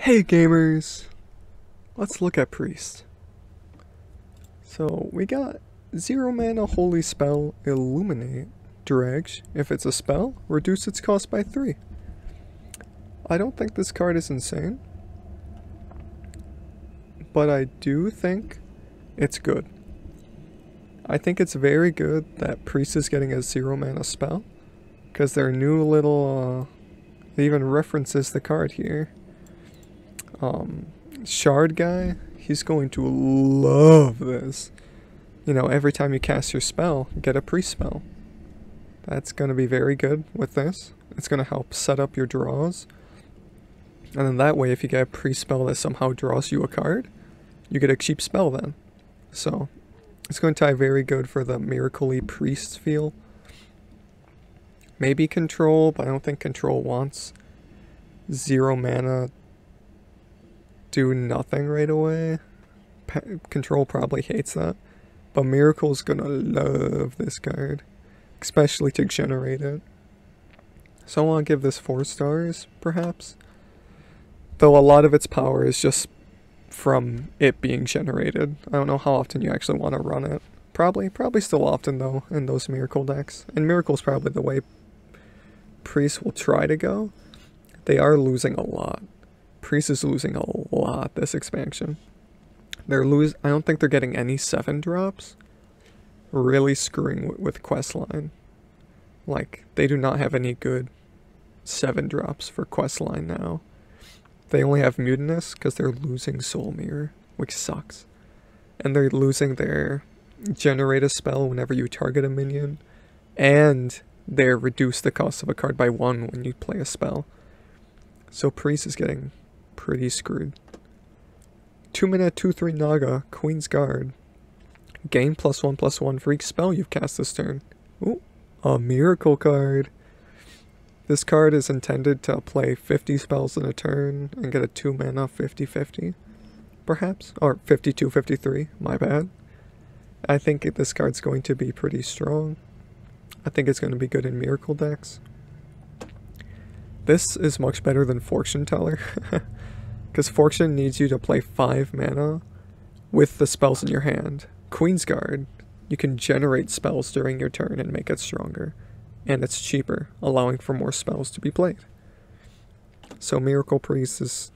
Hey gamers! Let's look at Priest. So we got 0 mana holy spell Illuminate Dredge. If it's a spell, reduce its cost by 3. I don't think this card is insane, but I do think it's good. I think it's very good that Priest is getting a 0 mana spell, because their new little, it even references the card here. Shard guy, he's going to love this. You know, every time you cast your spell, get a Priest spell. That's going to be very good with this. It's going to help set up your draws. And then that way, if you get a Priest spell that somehow draws you a card, you get a cheap spell then. So, it's going to tie very good for the Miracle-y Priest feel. Maybe Control, but I don't think Control wants 0 mana do nothing right away. Control probably hates that. But Miracle's gonna love this card, especially to generate it. So I want to give this 4 stars, perhaps. Though a lot of its power is just from it being generated. I don't know how often you actually want to run it. Probably still often though, in those Miracle decks. And Miracle's probably the way Priest will try to go. They are losing a lot. Priest is losing a lot this expansion. I don't think they're getting any 7 drops. Really screwing with questline. Like, they do not have any good 7 drops for questline now. They only have Mutinous because they're losing Soul Mirror, which sucks. And they're losing their generate a spell whenever you target a minion. And they reduce the cost of a card by 1 when you play a spell. So Priest is getting pretty screwed. 2 mana 2/3 Naga, Queen's Guard. Gain +1/+1 for each spell you've cast this turn. Ooh, a Miracle card. This card is intended to play 50 spells in a turn and get a 2 mana 50/50, perhaps? Or 52/53, my bad. I think this card's going to be pretty strong. I think it's going to be good in Miracle decks. This is much better than Fortune Teller. Because Fortune needs you to play 5 mana with the spells in your hand. Queen's Guard, you can generate spells during your turn and make it stronger. And it's cheaper, allowing for more spells to be played. So Miracle Priest is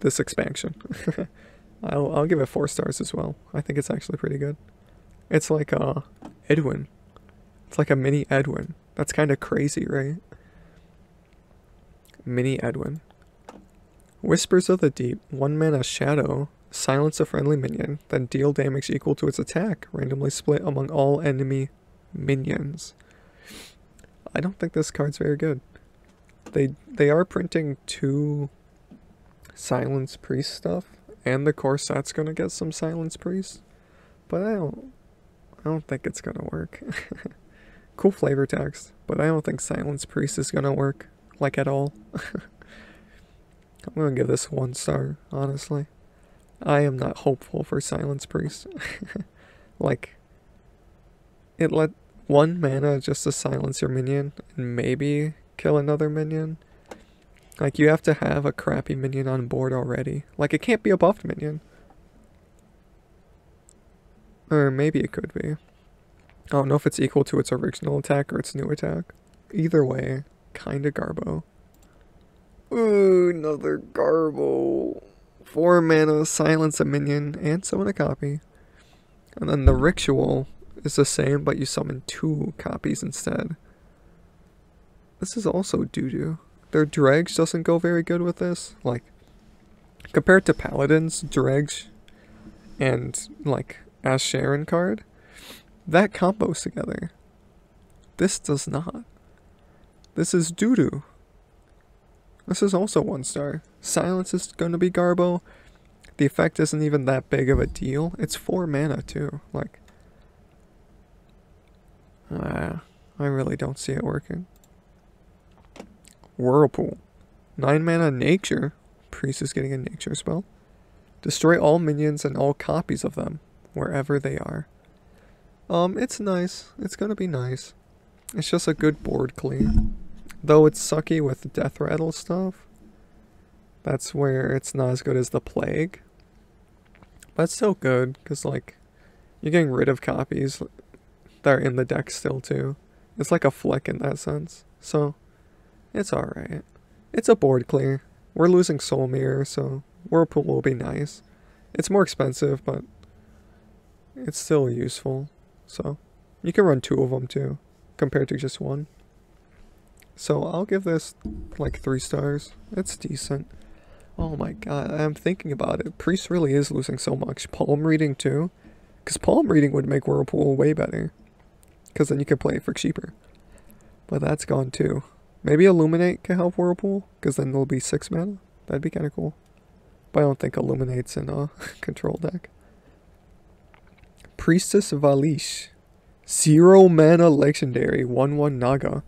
this expansion. I'll give it 4 stars as well. I think it's actually pretty good. It's like Edwin. It's like a mini Edwin. That's kind of crazy, right? Mini Edwin. Whispers of the Deep, 1 mana Shadow, silence a friendly minion, then deal damage equal to its attack, randomly split among all enemy minions. I don't think this card's very good. They are printing 2 Silence Priest stuff, and the core set's gonna get some Silence Priest, but I don't think it's gonna work. Cool flavor text, but I don't think Silence Priest is gonna work, like at all. I'm gonna give this 1 star, honestly. I am not hopeful for Silence Priest. Like, it let 1 mana just to silence your minion and maybe kill another minion. Like, you have to have a crappy minion on board already. Like, it can't be a buffed minion. Or maybe it could be. I don't know if it's equal to its original attack or its new attack. Either way, kinda garbo. Ooh, another garbo. 4 mana, silence a minion, and summon a copy. And then the ritual is the same, but you summon 2 copies instead. This is also doo-doo. Their Dredge doesn't go very good with this. Like, compared to Paladin's Dredge and, like, Ash Sharon card, that combos together. This does not. This is doo-doo. This is also 1 star. Silence is going to be garbo. The effect isn't even that big of a deal. It's 4 mana too. Like, I really don't see it working. Whirlpool. 9 mana Nature. Priest is getting a Nature spell. Destroy all minions and all copies of them, wherever they are. It's nice. It's gonna be nice. It's just a good board clean. Though it's sucky with death rattle stuff. That's where it's not as good as the Plague. But it's still good, because, like, you're getting rid of copies that are in the deck still, too. It's like a flick in that sense. So, it's alright. It's a board clear. We're losing Soul Mirror, so Whirlpool will be nice. It's more expensive, but it's still useful. So, you can run 2 of them, too, compared to just 1. So, I'll give this, like, 3 stars. It's decent. Oh my god, I'm thinking about it. Priest really is losing so much. Palm Reading too. Because Palm Reading would make Whirlpool way better. Because then you could play it for cheaper. But that's gone too. Maybe Illuminate can help Whirlpool. Because then there'll be 6 mana. That'd be kind of cool. But I don't think Illuminate's in a control deck. Priestess Valish. 0 mana legendary. 1/1 Naga.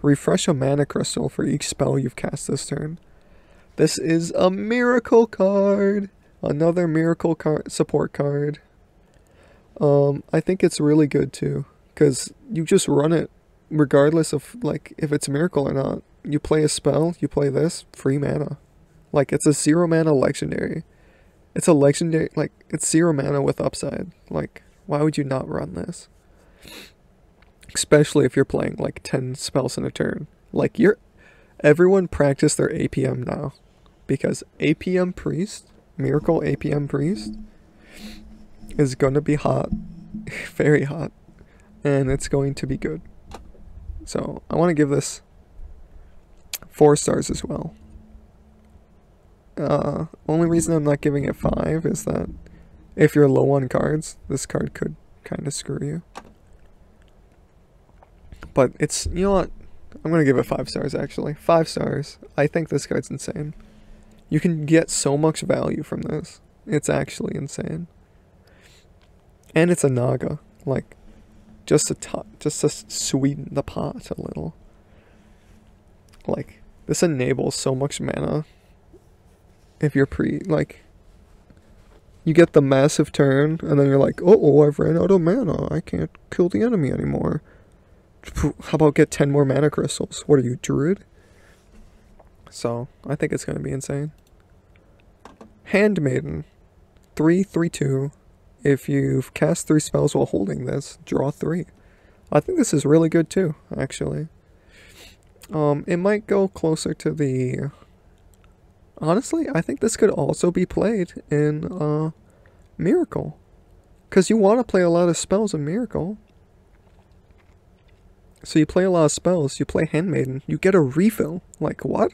Refresh a mana crystal for each spell you've cast this turn. This is a miracle card. Another miracle card, support card. I think it's really good too, because you just run it regardless of like if it's miracle or not. You play a spell, you play this, free mana. Like it's a 0 mana legendary. It's a legendary, like it's 0 mana with upside. Like why would you not run this? Especially if you're playing like 10 spells in a turn. Like everyone practice their APM now. Because APM Priest, Miracle APM Priest, is going to be hot. Very hot. And it's going to be good. So, I want to give this 4 stars as well. Only reason I'm not giving it 5 is that if you're low on cards, this card could kind of screw you. But it's, you know what? I'm going to give it 5 stars actually. 5 stars. I think this card's insane. You can get so much value from this. It's actually insane. And it's a Naga. Like, just to sweeten the pot a little. Like, this enables so much mana. If you're you get the massive turn, and then you're like, oh, I've ran out of mana. I can't kill the enemy anymore. How about get 10 more mana crystals? What are you, Druid? So, I think it's going to be insane. Handmaiden. 3/3/2. If you've cast 3 spells while holding this, draw 3. I think this is really good too, actually. It might go closer to the... Honestly, I think this could also be played in Miracle. Because you want to play a lot of spells in Miracle. So you play a lot of spells, you play Handmaiden, you get a refill. Like, what?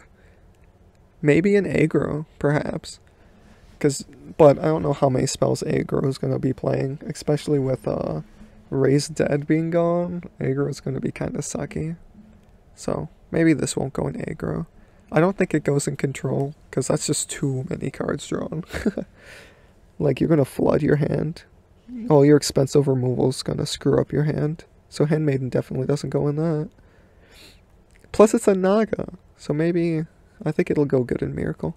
Maybe an aggro, perhaps. But I don't know how many spells aggro is going to be playing, especially with Raise Dead being gone. Aggro is going to be kind of sucky. So, maybe this won't go in aggro. I don't think it goes in control, because that's just too many cards drawn. Like, you're going to flood your hand. All your expensive removal is going to screw up your hand. So Handmaiden definitely doesn't go in that. Plus it's a Naga, so maybe I think it'll go good in Miracle.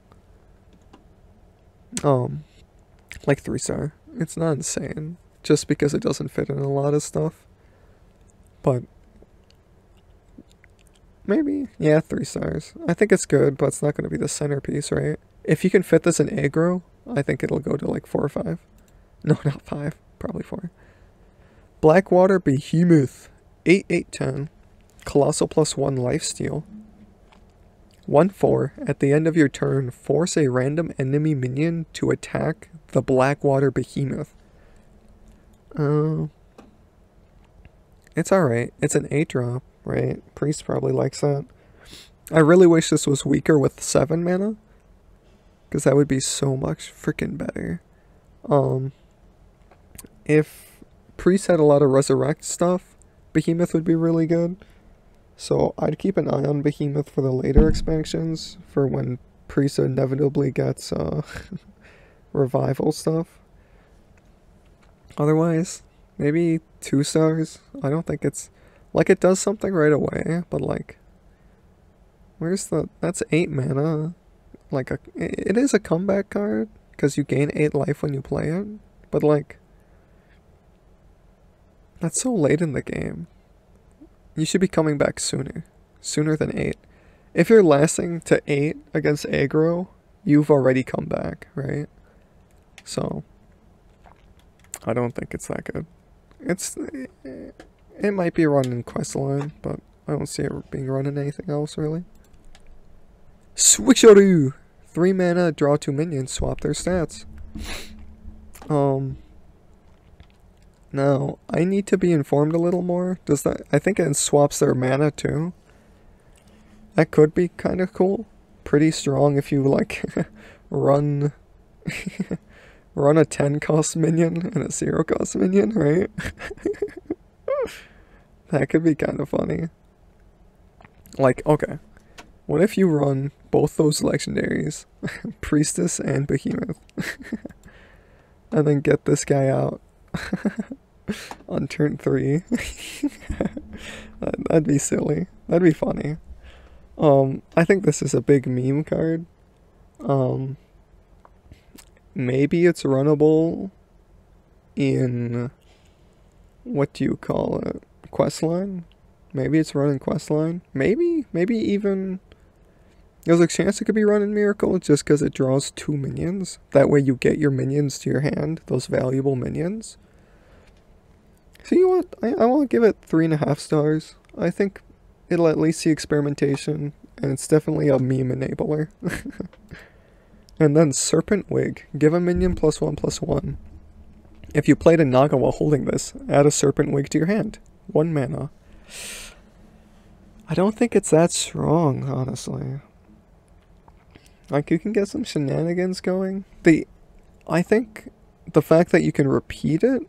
Like 3 star. It's not insane, just because it doesn't fit in a lot of stuff. But maybe, yeah, 3 stars. I think it's good, but it's not going to be the centerpiece, right? If you can fit this in aggro, I think it'll go to like 4 or 5. No, not 5, probably 4. Blackwater Behemoth, 8/8/10, Colossal +1 lifesteal. 1/4, at the end of your turn, force a random enemy minion to attack the Blackwater Behemoth. It's alright. It's an 8-drop, right? Priest probably likes that. I really wish this was weaker with 7 mana, because that would be so much freaking better. If Priest had a lot of Resurrect stuff, Behemoth would be really good. So I'd keep an eye on Behemoth for the later expansions, for when Priest inevitably gets revival stuff. Otherwise, maybe 2 stars. I don't think it's... Like, it does something right away, but like... Where's the... That's 8 mana. Like, it is a comeback card, because you gain 8 life when you play it. But like... That's so late in the game. You should be coming back sooner. Sooner than 8. If you're lasting to 8 against aggro, you've already come back, right? So I don't think it's that good. It might be run in Questline, but I don't see it being run in anything else really. Switcheroo! 3 mana, draw 2 minions, swap their stats. Now, I need to be informed a little more. Does that, I think it swaps their mana too. That could be kind of cool. Pretty strong if you like run run a 10 cost minion and a 0 cost minion, right? That could be kind of funny. Like, okay. What if you run both those legendaries, Priestess and Behemoth, and then get this guy out on turn 3? That'd be silly. That'd be funny. I think this is a big meme card. Maybe it's runnable in, what do you call it, Questline? Maybe it's run in Questline. Maybe even, there's a chance it could be run in Miracle just because it draws 2 minions. That way you get your minions to your hand, those valuable minions. So you know what, I want to give it 3.5 stars. I think it'll at least see experimentation, and it's definitely a meme enabler. And then Serpent Wig, give a minion +1/+1. If you played a Naga while holding this, add a Serpent Wig to your hand. 1 mana. I don't think it's that strong, honestly. Like, you can get some shenanigans going. I think the fact that you can repeat it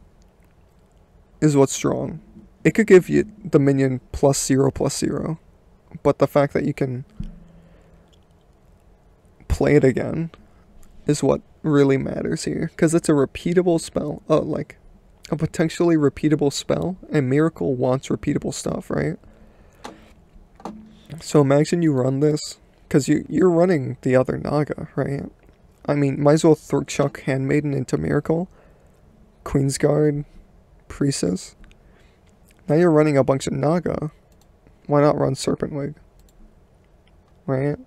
is what's strong. It could give you the minion +0/+0, but the fact that you can play it again is what really matters here, because it's a repeatable spell, like a potentially repeatable spell, and Miracle wants repeatable stuff, right? So imagine you run this, because you're running the other Naga, right? I mean, might as well chuck Handmaiden into Miracle, Queensguard, Priestess. Now you're running a bunch of Naga. Why not run Serpent Wig? Right?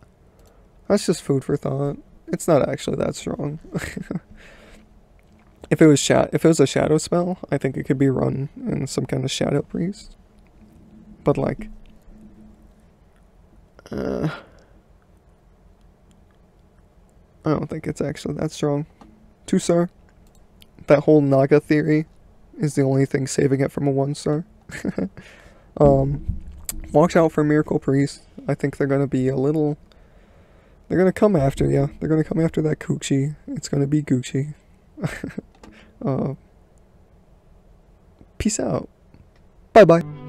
That's just food for thought. It's not actually that strong. If it was a shadow spell, I think it could be run in some kind of Shadow Priest. But like, I don't think it's actually that strong. 2-star. That whole Naga theory is the only thing saving it from a 1-star. Watch out for Miracle Priest. I think they're gonna be a little. They're gonna come after you. They're gonna come after that coochie. It's gonna be Gucci. Peace out. Bye bye.